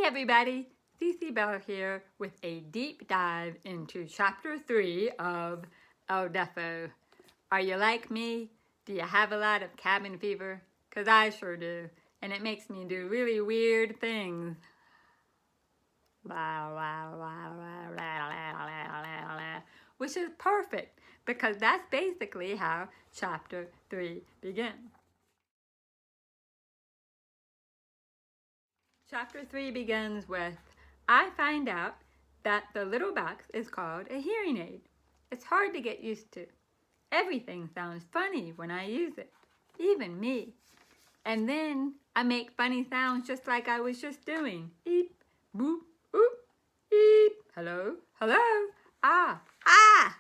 everybody, Cece Bell here with a deep dive into Chapter 3 of Deafo. Are you like me? Do you have a lot of cabin fever? 'Cause I sure do, and it makes me do really weird things. Which is perfect, because that's basically how Chapter 3 begins. Chapter 3 begins with, I find out that the little box is called a hearing aid. It's hard to get used to. Everything sounds funny when I use it, even me. And then I make funny sounds just like I was just doing. Eep, boop, oop, eep, hello, hello, ah, ah.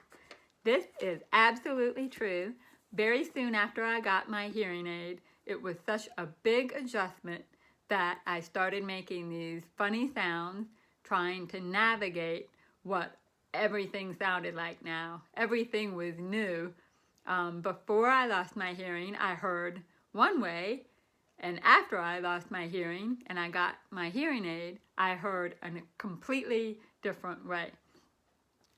This is absolutely true. Very soon after I got my hearing aid, it was such a big adjustment that I started making these funny sounds, trying to navigate what everything sounded like now. Everything was new. Before I lost my hearing, I heard one way, and after I lost my hearing and I got my hearing aid, I heard in a completely different way.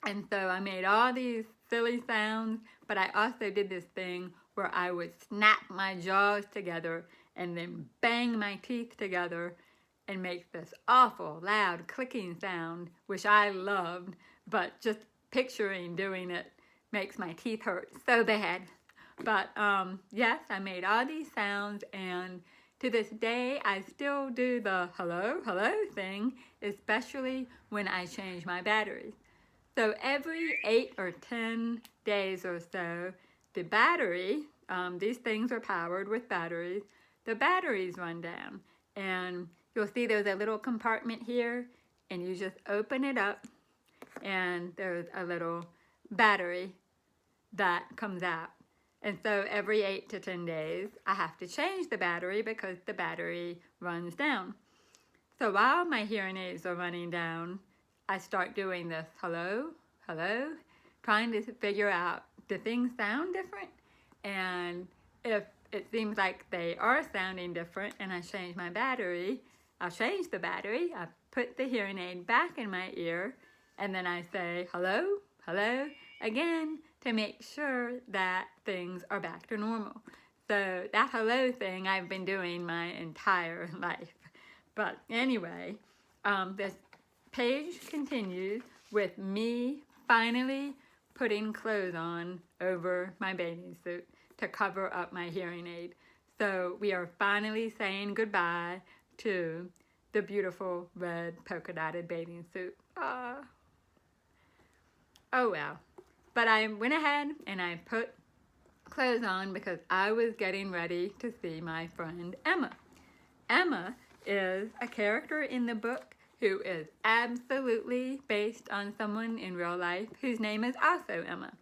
And so I made all these silly sounds, but I also did this thing where I would snap my jaws together and then bang my teeth together and make this awful loud clicking sound, which I loved, but just picturing doing it makes my teeth hurt so bad. But yes, I made all these sounds, and to this day, I still do the hello, hello thing, especially when I change my batteries. So every 8 or 10 days or so, the battery, these things are powered with batteries, the batteries run down. And you'll see there's a little compartment here, and you just open it up, and there's a little battery that comes out. And so every 8 to 10 days, I have to change the battery because the battery runs down. So while my hearing aids are running down, I start doing this hello, hello, trying to figure out, do things sound different? And if it seems like they are sounding different and I change my battery, I'll change the battery, I put the hearing aid back in my ear, and then I say hello, hello, again, to make sure that things are back to normal. So that hello thing I've been doing my entire life. But anyway, this page continues with me finally putting clothes on over my bathing suit to cover up my hearing aid. So we are finally saying goodbye to the beautiful red polka dotted bathing suit. Oh well. But I went ahead and I put clothes on because I was getting ready to see my friend Emma. Emma is a character in the book who is absolutely based on someone in real life whose name is also Emma.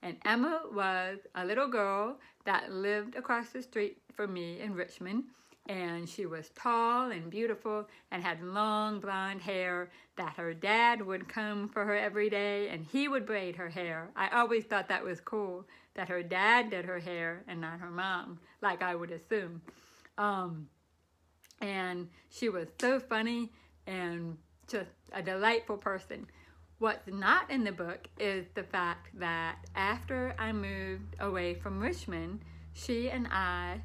And Emma was a little girl that lived across the street from me in Richmond, and she was tall and beautiful and had long blonde hair that her dad would comb for her every day, and he would braid her hair. I always thought that was cool, that her dad did her hair and not her mom, like I would assume. And she was so funny and just a delightful person. What's not in the book is the fact that after I moved away from Richmond, she and I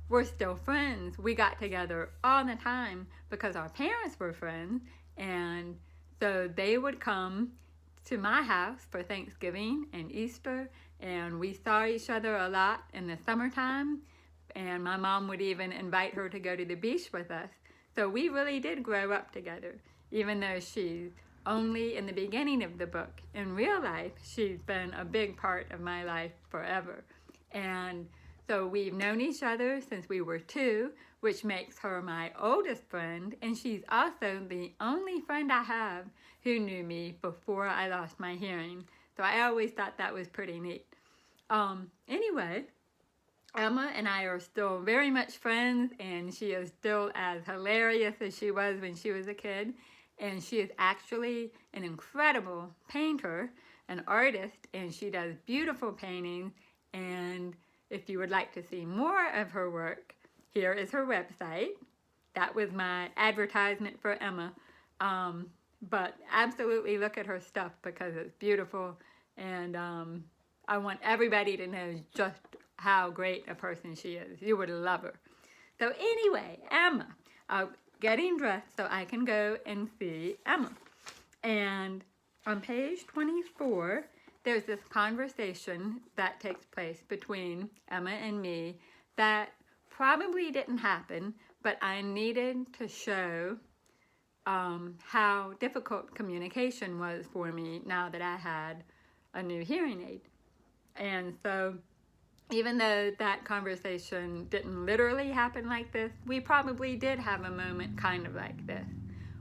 were still friends. We got together all the time because our parents were friends, and so they would come to my house for Thanksgiving and Easter, and we saw each other a lot in the summertime, and my mom would even invite her to go to the beach with us. So we really did grow up together, even though she's only in the beginning of the book. In real life, she's been a big part of my life forever. And so we've known each other since we were 2, which makes her my oldest friend, and she's also the only friend I have who knew me before I lost my hearing. So I always thought that was pretty neat. Anyway, Emma and I are still very much friends, and she is still as hilarious as she was when she was a kid. And she is actually an incredible painter, an artist, and she does beautiful paintings. And if you would like to see more of her work, here is her website, that was my advertisement for Emma. But absolutely look at her stuff because it's beautiful, and I want everybody to know just how great a person she is. You would love her. So anyway, Emma, getting dressed so I can go and see Emma. And on page 24, there's this conversation that takes place between Emma and me that probably didn't happen, but I needed to show how difficult communication was for me now that I had a new hearing aid. And so even though that conversation didn't literally happen like this, we probably did have a moment kind of like this,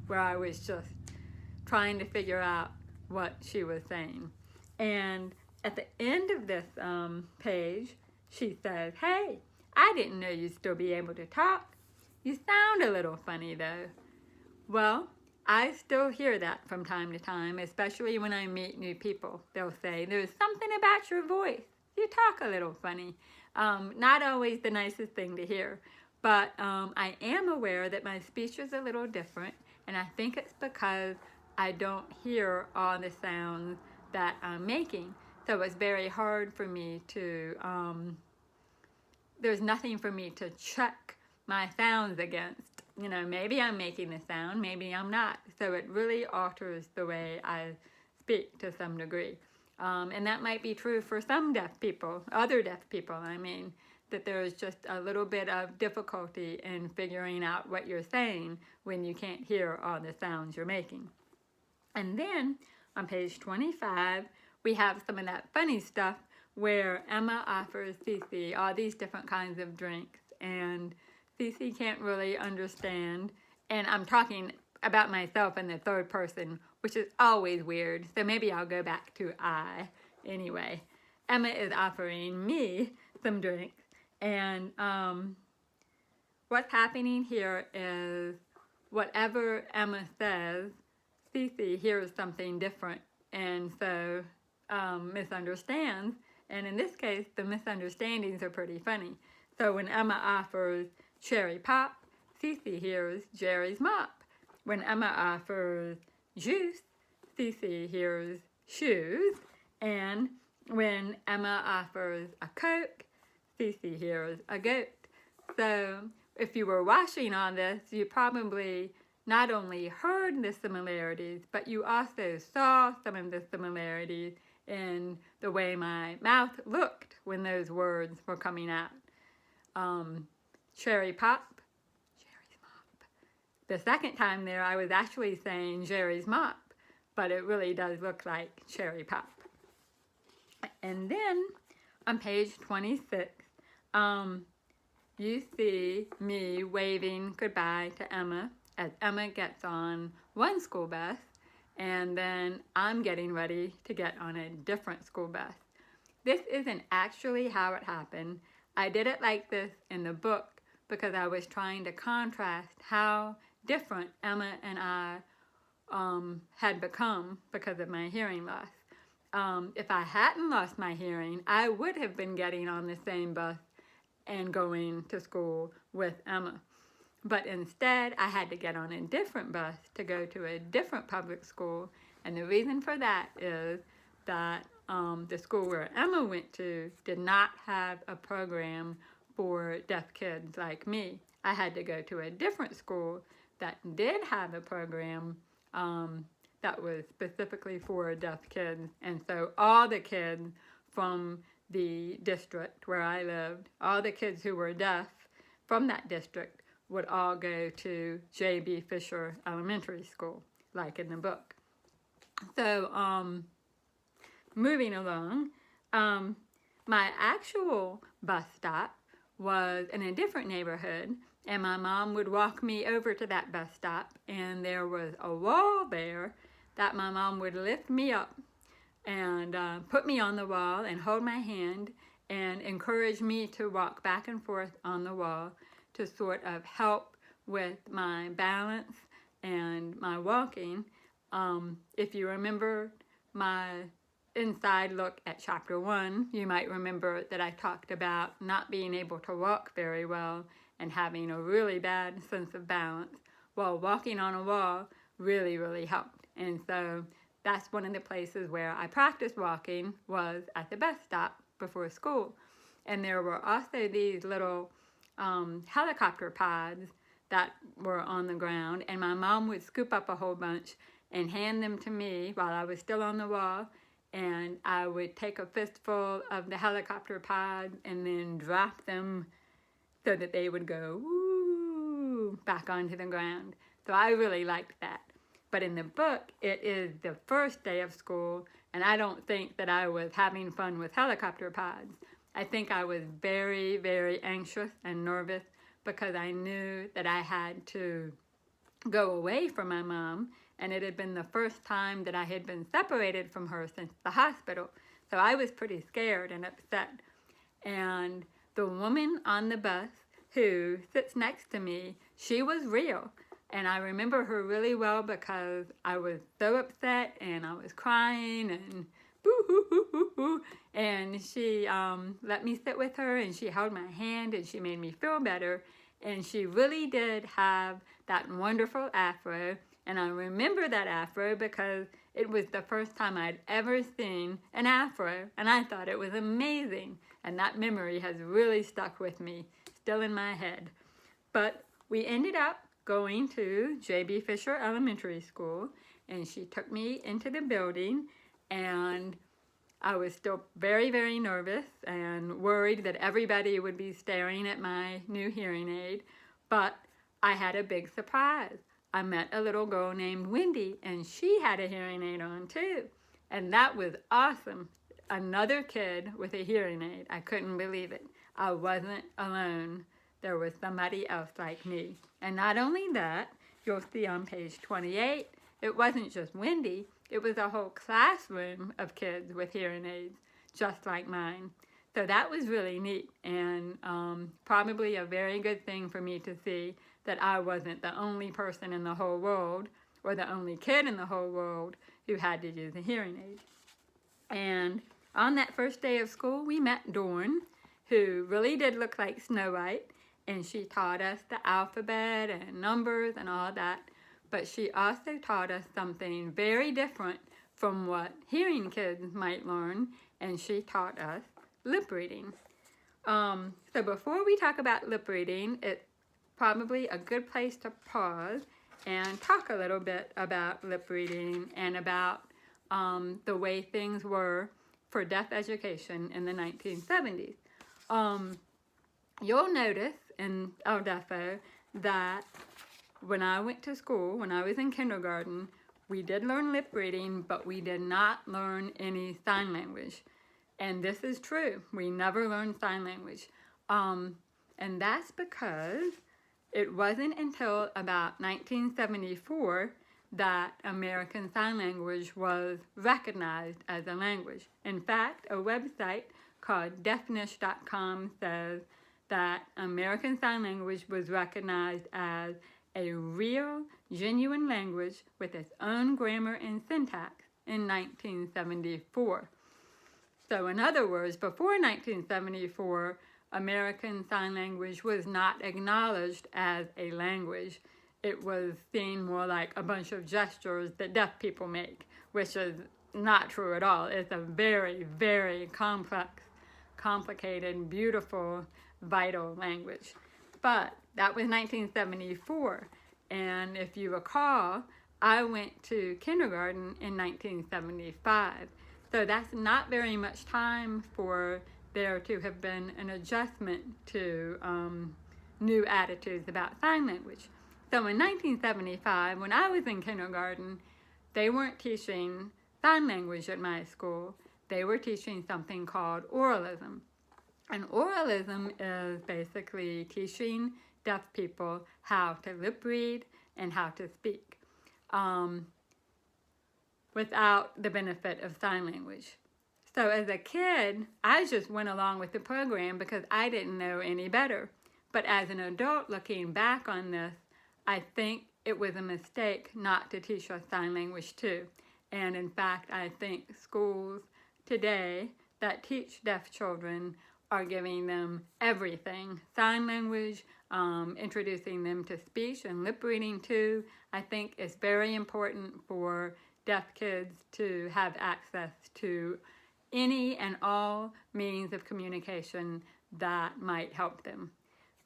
where I was just trying to figure out what she was saying. And at the end of this page, she says, "Hey, I didn't know you'd still be able to talk. You sound a little funny though." Well, I still hear that from time to time, especially when I meet new people. They'll say, "There's something about your voice. You talk a little funny." Not always the nicest thing to hear, but I am aware that my speech is a little different, and I think it's because I don't hear all the sounds that I'm making. So it's very hard for me to, there's nothing for me to check my sounds against. You know, maybe I'm making a sound, maybe I'm not. So it really alters the way I speak to some degree. And that might be true for some deaf people, other deaf people, I mean, that there's just a little bit of difficulty in figuring out what you're saying when you can't hear all the sounds you're making. And then on page 25, we have some of that funny stuff where Emma offers Cece all these different kinds of drinks, and Cece can't really understand. And I'm talking about myself in the third person, which is always weird, so maybe I'll go back to I. Anyway, Emma is offering me some drinks, and what's happening here is whatever Emma says, Cece hears something different, and so misunderstands. And in this case, the misunderstandings are pretty funny. So when Emma offers cherry pop, Cece hears Jerry's mop. When Emma offers juice, Cece hears shoes. And when Emma offers a Coke, Cece hears a goat. So if you were watching all this, you probably not only heard the similarities, but you also saw some of the similarities in the way my mouth looked when those words were coming out. Cherry pop, Jerry's mop. The second time there, I was actually saying Jerry's mop, but it really does look like cherry pop. And then on page 26, you see me waving goodbye to Emma as Emma gets on one school bus, and then I'm getting ready to get on a different school bus. This isn't actually how it happened. I did it like this in the book because I was trying to contrast how different Emma and I had become because of my hearing loss. If I hadn't lost my hearing, I would have been getting on the same bus and going to school with Emma. But instead, I had to get on a different bus to go to a different public school. And the reason for that is that the school where Emma went to did not have a program for deaf kids like me. I had to go to a different school that did have a program that was specifically for deaf kids. And so all the kids from the district where I lived, all the kids who were deaf from that district would all go to J.B. Fisher Elementary School, like in the book. So, moving along, my actual bus stop was in a different neighborhood, and my mom would walk me over to that bus stop, and there was a wall there that my mom would lift me up and put me on the wall and hold my hand and encourage me to walk back and forth on the wall to sort of help with my balance and my walking. If you remember my inside look at chapter 1, you might remember that I talked about not being able to walk very well and having a really bad sense of balance, while walking on a wall really, really helped. And so that's one of the places where I practiced walking, was at the bus stop before school. And there were also these little helicopter pods that were on the ground, and my mom would scoop up a whole bunch and hand them to me while I was still on the wall, and I would take a fistful of the helicopter pods and then drop them so that they would go woo back onto the ground. So I really liked that. But in the book, it is the first day of school, and I don't think that I was having fun with helicopter pods. I think I was very, very anxious and nervous because I knew that I had to go away from my mom, and it had been the first time that I had been separated from her since the hospital. So I was pretty scared and upset. And the woman on the bus who sits next to me, she was real. And I remember her really well because I was so upset and I was crying and boo-hoo-hoo-hoo-hoo. And she let me sit with her, and she held my hand, and she made me feel better. And she really did have that wonderful afro. And I remember that afro because it was the first time I'd ever seen an afro. And I thought it was amazing. And that memory has really stuck with me, still in my head. But we ended up going to J.B. Fisher Elementary School, and she took me into the building, and I was still very, very nervous and worried that everybody would be staring at my new hearing aid, but I had a big surprise. I met a little girl named Wendy, and she had a hearing aid on too, and that was awesome. Another kid with a hearing aid. I couldn't believe it. I wasn't alone. There was somebody else like me. And not only that, you'll see on page 28, it wasn't just Wendy, it was a whole classroom of kids with hearing aids, just like mine. So that was really neat, and probably a very good thing for me to see that I wasn't the only person in the whole world, or the only kid in the whole world, who had to use a hearing aid. And on that first day of school, we met Dawn, who really did look like Snow White, and she taught us the alphabet and numbers and all that, but she also taught us something very different from what hearing kids might learn, and she taught us lip reading. So before we talk about lip reading, it's probably a good place to pause and talk a little bit about lip reading and about the way things were for deaf education in the 1970s. You'll notice in Deafo that when I went to school, when I was in kindergarten, we did learn lip reading, but we did not learn any sign language. And this is true. We never learned sign language. And that's because it wasn't until about 1974 that American Sign Language was recognized as a language. In fact, a website called deafnish.com says that American Sign Language was recognized as a real, genuine language with its own grammar and syntax in 1974. So in other words, before 1974, American Sign Language was not acknowledged as a language. It was seen more like a bunch of gestures that deaf people make, which is not true at all. It's a very, very complex, complicated, beautiful, vital language. But that was 1974, and if you recall, I went to kindergarten in 1975. So that's not very much time for there to have been an adjustment to new attitudes about sign language. So in 1975, when I was in kindergarten, they weren't teaching sign language at my school. They were teaching something called oralism. And oralism is basically teaching deaf people how to lip read and how to speak without the benefit of sign language. So as a kid, I just went along with the program because I didn't know any better. But as an adult looking back on this, I think it was a mistake not to teach us sign language too. And in fact, I think schools today that teach deaf children are giving them everything: sign language, introducing them to speech and lip reading too. I think it's very important for deaf kids to have access to any and all means of communication that might help them.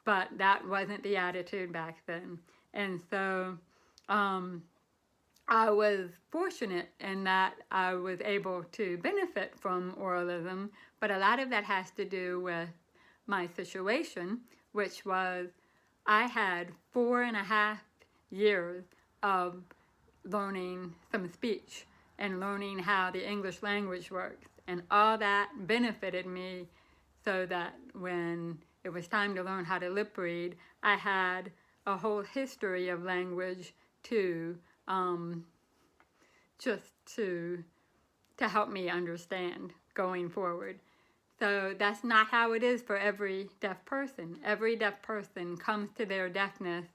But that wasn't the attitude back then. And so I was fortunate in that I was able to benefit from oralism, but a lot of that has to do with my situation, which was I had 4.5 years of learning some speech and learning how the English language works. And all that benefited me so that when it was time to learn how to lip read, I had a whole history of language to just to help me understand going forward. So that's not how it is for every deaf person. Every deaf person comes to their deafness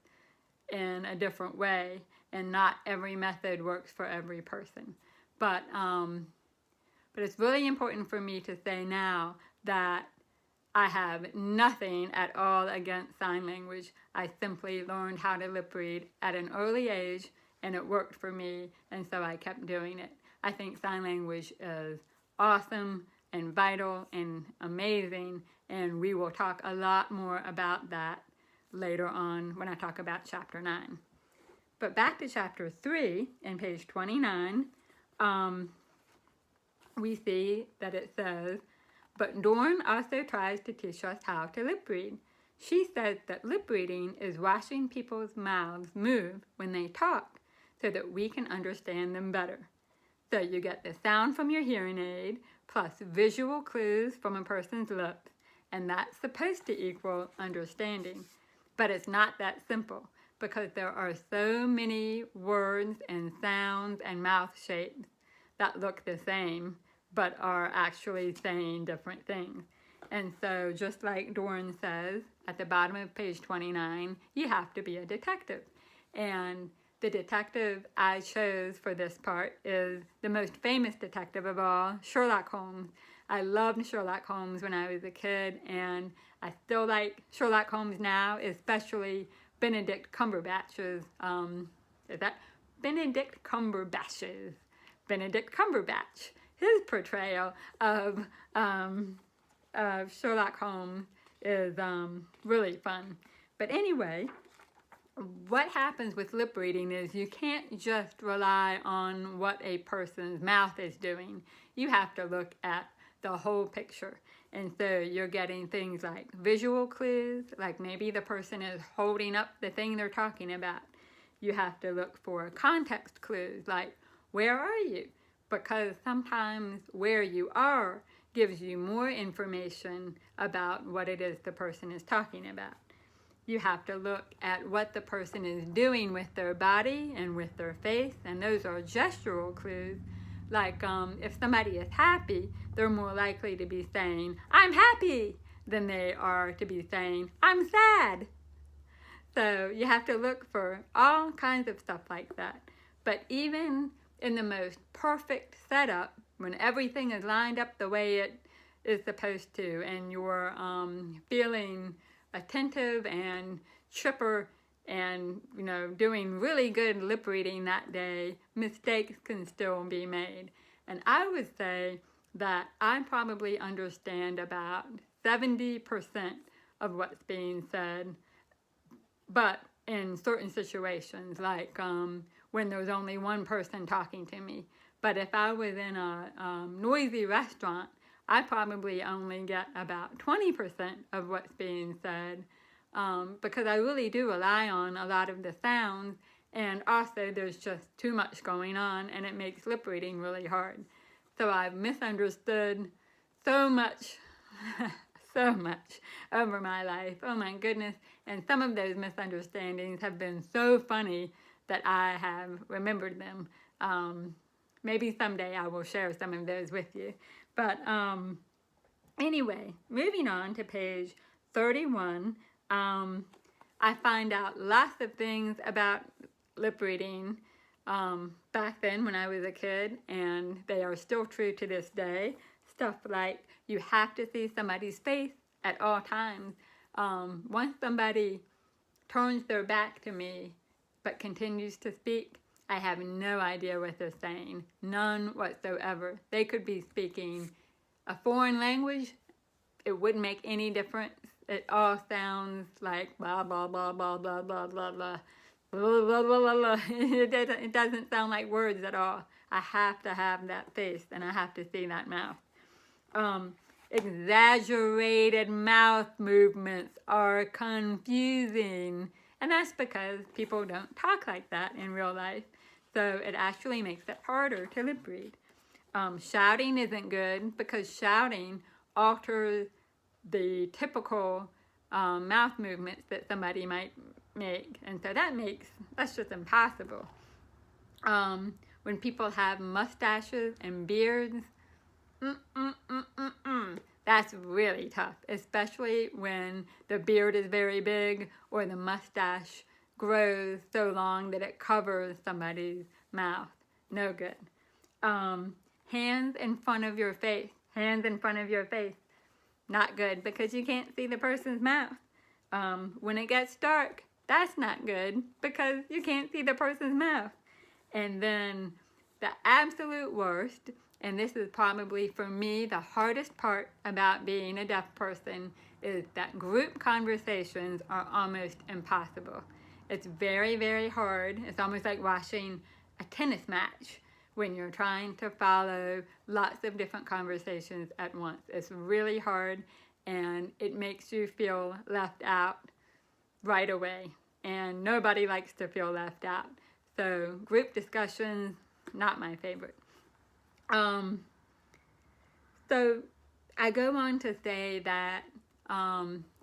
in a different way, and not every method works for every person. But it's really important for me to say now that I have nothing at all against sign language. I simply learned how to lip read at an early age, and it worked for me, and so I kept doing it. I think sign language is awesome and vital and amazing, and we will talk a lot more about that later on when I talk about Chapter 9. But back to Chapter 3, in page 29, we see that it says, "But Dorn also tries to teach us how to lip read. She says that lip reading is watching people's mouths move when they talk so that we can understand them better. So you get the sound from your hearing aid plus visual clues from a person's lips, and that's supposed to equal understanding. But it's not that simple because there are so many words and sounds and mouth shapes that look the same but are actually saying different things. And so just like Dorn says at the bottom of page 29, you have to be a detective. And the detective I chose for this part is the most famous detective of all, Sherlock Holmes. I loved Sherlock Holmes when I was a kid, and I still like Sherlock Holmes now, especially Benedict Cumberbatch's, Benedict Cumberbatch. His portrayal of Sherlock Holmes is really fun. But anyway, what happens with lip reading is you can't just rely on what a person's mouth is doing. You have to look at the whole picture. And so you're getting things like visual clues, like maybe the person is holding up the thing they're talking about. You have to look for context clues, like where are you? Because sometimes where you are gives you more information about what it is the person is talking about. You have to look at what the person is doing with their body and with their face, and those are gestural clues. Like if somebody is happy, they're more likely to be saying, "I'm happy," than they are to be saying, "I'm sad." So you have to look for all kinds of stuff like that. But even in the most perfect setup, when everything is lined up the way it is supposed to, and you're feeling attentive and chipper and doing really good lip reading that day, mistakes can still be made. And I would say that I probably understand about 70% of what's being said, but in certain situations, like when there's only one person talking to me. But if I was in a noisy restaurant, I probably only get about 20% of what's being said, because I really do rely on a lot of the sounds, and also there's just too much going on, and it makes lip reading really hard. So I've misunderstood so much, so much over my life. Oh my goodness. And some of those misunderstandings have been so funny that I have remembered them. Maybe someday I will share some of those with you. But anyway, moving on to page 31, I find out lots of things about lip reading back then when I was a kid, and they are still true to this day. Stuff like you have to see somebody's face at all times. Once somebody turns their back to me but continues to speak, I have no idea what they're saying. None whatsoever. They could be speaking a foreign language. It wouldn't make any difference. It all sounds like blah, blah, blah, blah, blah, blah, blah, blah. Blah, blah, blah, blah, blah. It doesn't sound like words at all. I have to have that face and I have to see that mouth. Exaggerated mouth movements are confusing. And that's because people don't talk like that in real life. So it actually makes it harder to lip read. Shouting isn't good because shouting alters the typical mouth movements that somebody might make. And so that's just impossible. When people have mustaches and beards, that's really tough, especially when the beard is very big or the mustache grows so long that it covers somebody's mouth. No good. Hands in front of your face. Hands in front of your face. Not good because you can't see the person's mouth. When it gets dark, that's not good because you can't see the person's mouth. And then the absolute worst, and this is probably for me the hardest part about being a deaf person, is that group conversations are almost impossible. It's very, very hard. It's almost like watching a tennis match when you're trying to follow lots of different conversations at once. It's really hard and it makes you feel left out right away. And nobody likes to feel left out. So group discussions, not my favorite. So I go on to say that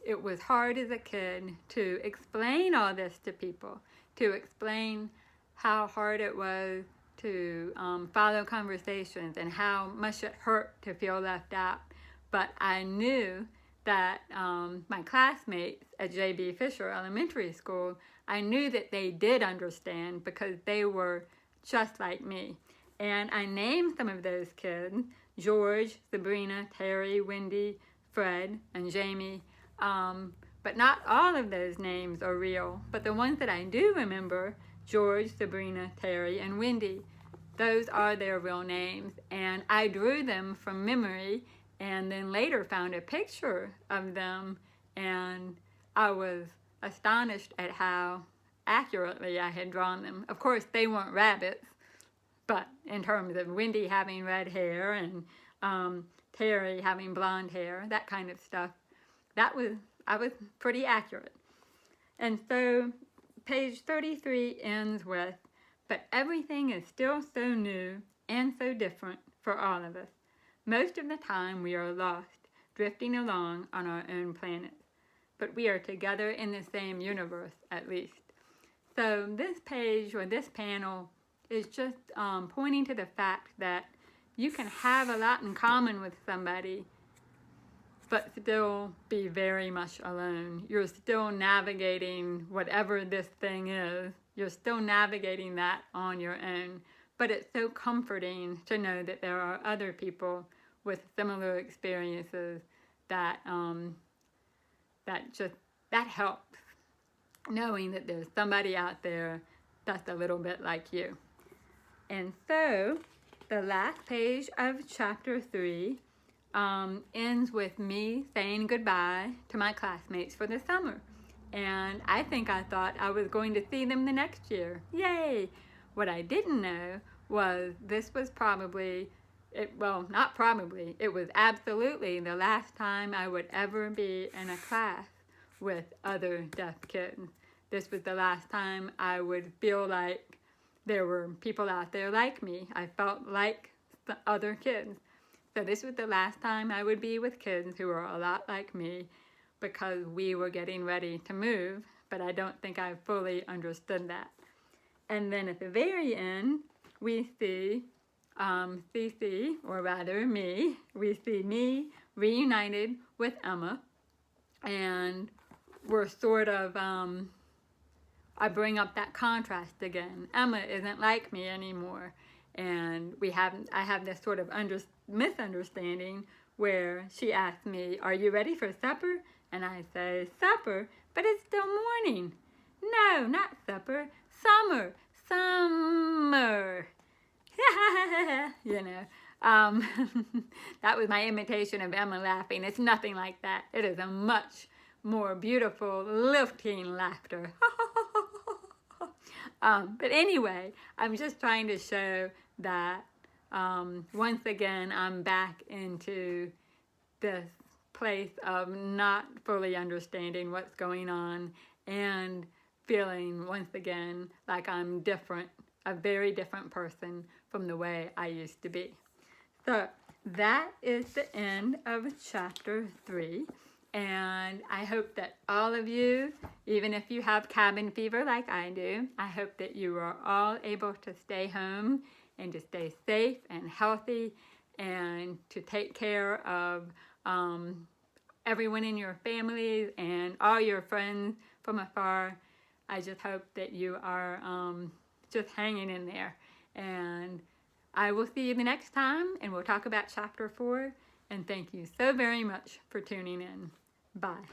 it was hard as a kid to explain all this to people, to explain how hard it was to follow conversations and how much it hurt to feel left out. But I knew that my classmates at J.B. Fisher Elementary School, I knew that they did understand because they were just like me. And I named some of those kids: George, Sabrina, Terry, Wendy, Fred, and Jamie. But not all of those names are real. But the ones that I do remember, George, Sabrina, Terry, and Wendy, those are their real names. And I drew them from memory and then later found a picture of them. And I was astonished at how accurately I had drawn them. Of course, they weren't rabbits. But in terms of Wendy having red hair and Terry having blonde hair, that kind of stuff, I was pretty accurate. And so page 33 ends with, "But everything is still so new and so different for all of us. Most of the time we are lost, drifting along on our own planets. But we are together in the same universe, at least." So this page or this panel is just pointing to the fact that you can have a lot in common with somebody, but still be very much alone. You're still navigating whatever this thing is. You're still navigating that on your own. But it's so comforting to know that there are other people with similar experiences that helps. Knowing that there's somebody out there that's a little bit like you. And so the last page of chapter 3 ends with me saying goodbye to my classmates for the summer. And I thought I was going to see them the next year. Yay! What I didn't know was this was it was absolutely the last time I would ever be in a class with other deaf kids. This was the last time I would feel like there were people out there like me. I felt like the other kids. So this was the last time I would be with kids who were a lot like me because we were getting ready to move, but I don't think I fully understood that. And then at the very end, we see Cece, or rather me, we see me reunited with Emma, and we're sort of, I bring up that contrast again. Emma isn't like me anymore, and I have this sort of misunderstanding where she asks me, "Are you ready for supper?" And I say, "Supper? But it's still morning." No, not supper. Summer. Summer. You know, that was my imitation of Emma laughing. It's nothing like that. It is a much more beautiful, lifting laughter. But anyway, I'm just trying to show that once again, I'm back into this place of not fully understanding what's going on and feeling once again like I'm different, a very different person from the way I used to be. So that is the end of chapter 3. And I hope that all of you, even if you have cabin fever like I do, I hope that you are all able to stay home and to stay safe and healthy and to take care of everyone in your families and all your friends from afar. I just hope that you are just hanging in there. And I will see you the next time, and we'll talk about chapter 4. And thank you so very much for tuning in. Bye.